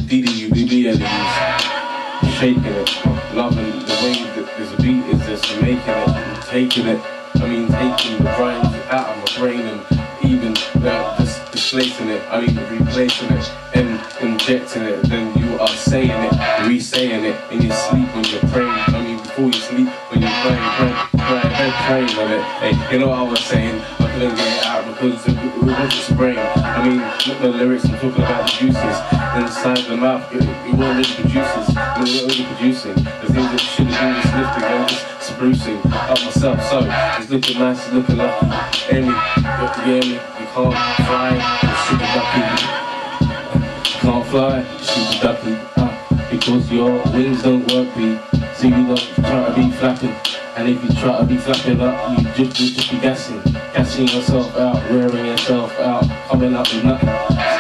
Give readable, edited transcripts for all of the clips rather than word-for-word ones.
ddubble, shaking it, loving the way that this beat is just making it, and taking it. I mean, taking the rhymes out of my brain and even just displacing it. I mean, replacing it and injecting it. Then you are saying it, re-saying it in your sleep when you're praying. I mean, before you sleep when you're praying on it. Hey, you know what I was saying? I couldn't get it out because it wasn't just brain. I mean, not the lyrics, I'm talking about the juices inside the mouth. It wasn't really producers. It wasn't really producing. The things that should have been just lifting, I'm just sprucing up myself. So it's looking nice, it's looking lucky. Amy, you hear me? You can't fly, you're super ducky. You can't fly, you're super ducky. Because your wings don't work, B. So you don't try to be flapping. And if you try to be flapping up, you just be gassing yourself out, wearing yourself out, coming up with nothing.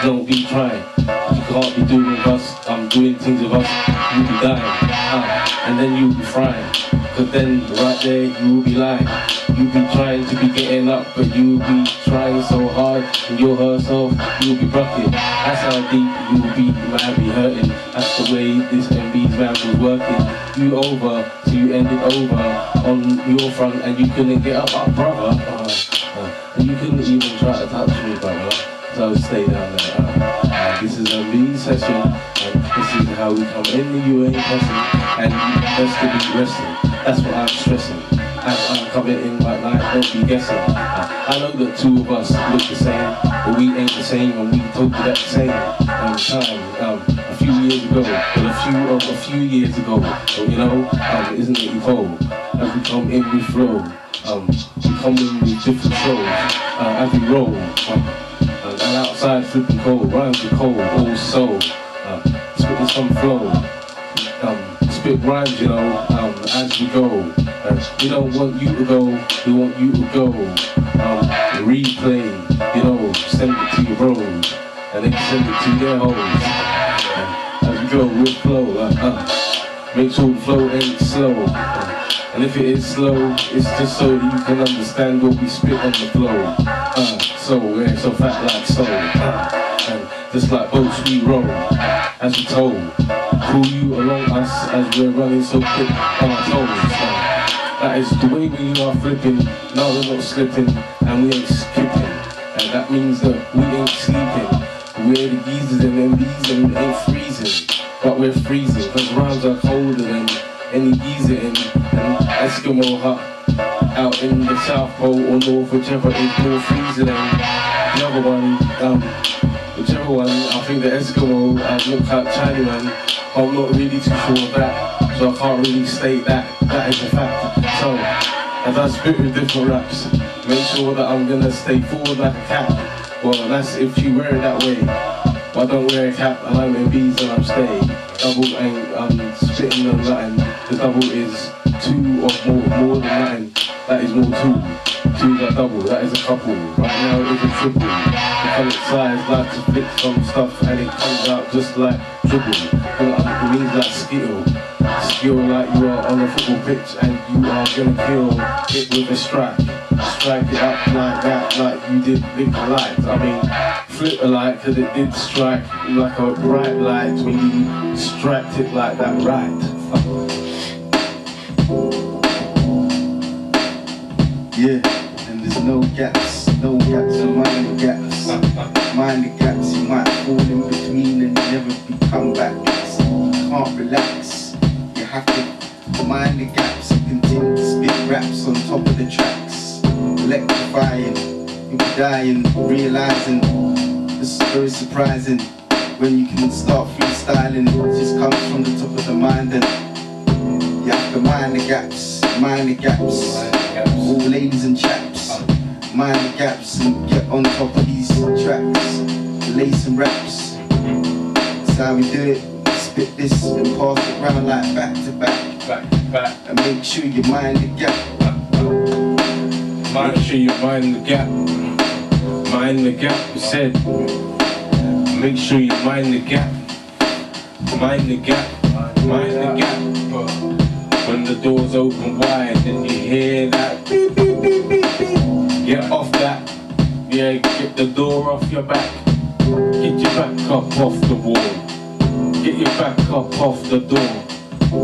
So don't be trying. You can't be doing with us, doing things with us, you'll be dying. And then you'll be frying. Cause then right there you will be lying. You'll be trying to be getting up, but you'll be trying so hard and you'll hurt yourself, you'll be bucking. That's how deep you'll be, you might be hurting. That's the way this MBz man was working. You over, so you ended over on your front and you couldn't get up, brother. And you couldn't even try to touch me, brother. So stay down there. This is a MBz session, and this is how we come in the UA pressing, and best to be resting. That's what I'm stressing. As I'm coming in right now, don't be guessing. I know that two of us look the same, but we ain't the same, and we totally that same time. A few years ago, but a few years ago, you know, isn't it cold? As we come in, we flow. We come in with different flows as we roll. And outside flipping cold, rhymes are cold, old soul. Spitting some flow. Spit rhymes, you know, as we go. We don't want you to go, we want you to go. Replay, you know, send it to your bros, and they send it to their hoes. As we go with flow, make sure the flow ain't slow. And if it is slow, it's just so that you can understand what we spit on the flow. So we're so fat like soul. And just like boats we roll, as we told. Pull you along us as we're running so quick on our toes. That is the way we are flipping. No, we're not slipping, and we ain't skipping. And that means that we ain't sleeping. We're the geezers and MBz and ain't freezing. But we're freezing, cause rhymes are colder than any geezer in an Eskimo hut out in the South Pole or North, whichever is more freezing than the other one. Whichever one, I think the Eskimo look like Chinaman. I'm not really too sure of that, so I can't really state that is a fact. So, as I spit with different raps, make sure that I'm gonna stay forward like a cat. Well, that's if you wear it that way. But I don't wear a cap, and I'm MBz and I'm staying. Double ain't spitting the Latin. The double is two or more than Latin. That is more two. Two is a double, that is a couple. Right now it is a triple. The colored size like to flip some stuff and it comes out just like dribble. It means like skill. Skill like you are on a football pitch and you are gonna kill it with a strike. Strike it up like that, like you did lick a light. I mean, flip a light cause it did strike like a bright light when you striked it like that, right? Yeah, and there's no gaps, so mind the gaps. Mind the gaps, you might fall in between and never become back. So you can't relax, you have to mind the gaps and continue to spit raps on top of the tracks. Electrifying, you'll be dying, realizing this is very surprising. When you can start freestyling, it just comes from the top of the mind and you have to mind the gaps, mind the gaps. All ladies and chaps, mind the gaps and get on top of these tracks, lay some raps. That's how we do it. Spit this and pass it round like back to back, and make sure you mind the gap. Make sure you mind the gap. Mind the gap, we said. Make sure you mind the gap. Mind the gap. Mind the gap. When the doors open wide and you hear that beep, beep, beep, beep, beep. Get off that, yeah, get the door off your back. Get your back up off the wall. get your back up off the door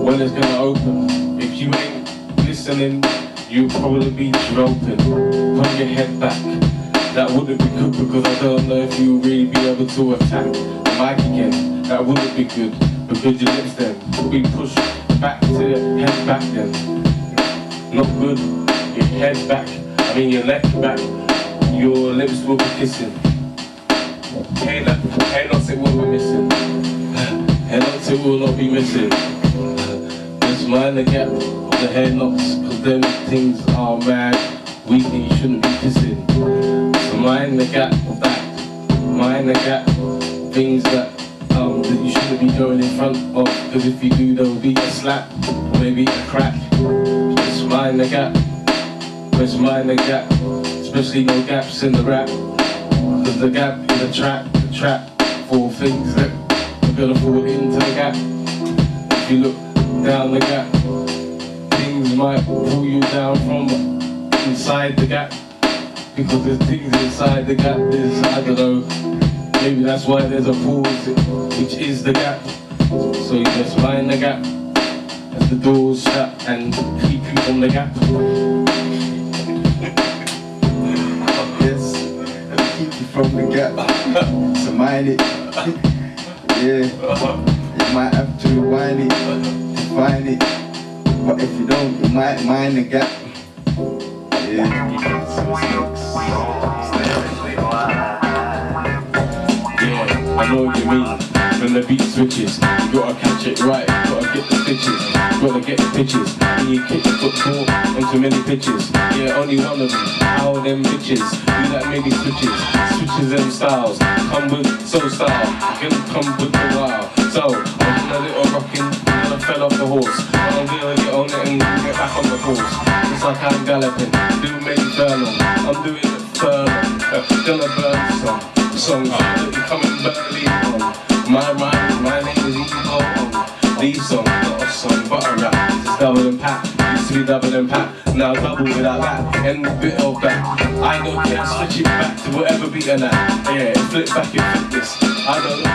when it's gonna open. If you ain't listening, you'll probably be dropping. Put your head back. That wouldn't be good because I don't know if you'll really be able to attack the mic again. That wouldn't be good because your lips then will be pushed back to your head back then. Not good. Your head back, your neck back. Your lips will be kissing. Hair knots it will be missing. Hair knots it will not be missing. Just mind the gap of the hair knots, cause them things are mad weak and you shouldn't be kissing. So mind the gap of that. Mind the gap things that you shouldn't be going in front of, cause if you do there will be a slap or maybe a crack. Just mind the gap. Just mind the gap. Especially no gaps in the rap. Cause the gap is a trap for things that are gonna fall into the gap. If you look down the gap, things might pull you down from inside the gap. Because there's things inside the gap, I don't know, maybe that's why there's a pause, which is the gap. So you just mind the gap as the doors shut and keep you from the gap. From the gap, so mind it. Yeah, you might have to rewind it to find it, but if you don't, you might mind the gap. Yeah. Yeah, I know what you mean. When the beat switches, you gotta catch it right, gotta get the stitches, gotta get the pitches. And you kick the football onto many pitches. Yeah, only one of them, how them bitches do that many switches, switches them styles. Come with soul style, can come with the wow. So, I'm doing a little rocking, and I fell off the horse. I'm gonna get on it and get back on the course. It's like I'm galloping, do many furlong. I'm doing it furlong, gonna burn some songs that you coming burning on. My name is Evo on these songs, not a song, but a rap. It's double impact, used to be double impact, now double without that, and a bit of that. I don't care, switch it back to whatever beat and that. Yeah, flip back and flip this. I don't know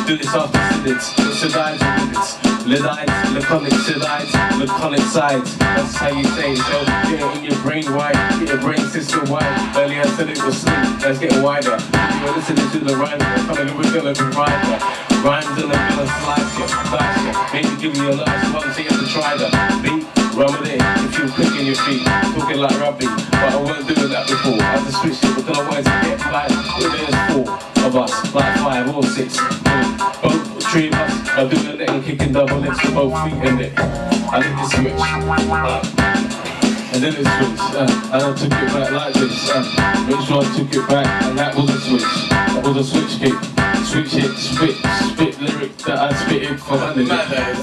do this after Sydz. Sydz with this. Laconic Sydz, Laconic Sydz. That's how you say it, so get it in your brain wide, get your brain system wide. Earlier I said it was slim, let's get wider. You're listening to the rhymes, we're gonna provide that. Rhymes and I'm gonna slice you. Maybe give me a nice one so you have to try that. Beat, run with it, if you're quick in your feet. Talking like rugby, but I weren't doing that before. I just switched it because I wanted to get like, there's 4 of us, like 5 or 6. Both 3 of us are doing it and kicking double licks with both feet in it. I did the switch. And then it switched, and I took it back like this. Make sure I took it back, and that was a switch. That was a switch kick. Switch hit, spit lyric that I spitted for my nigga.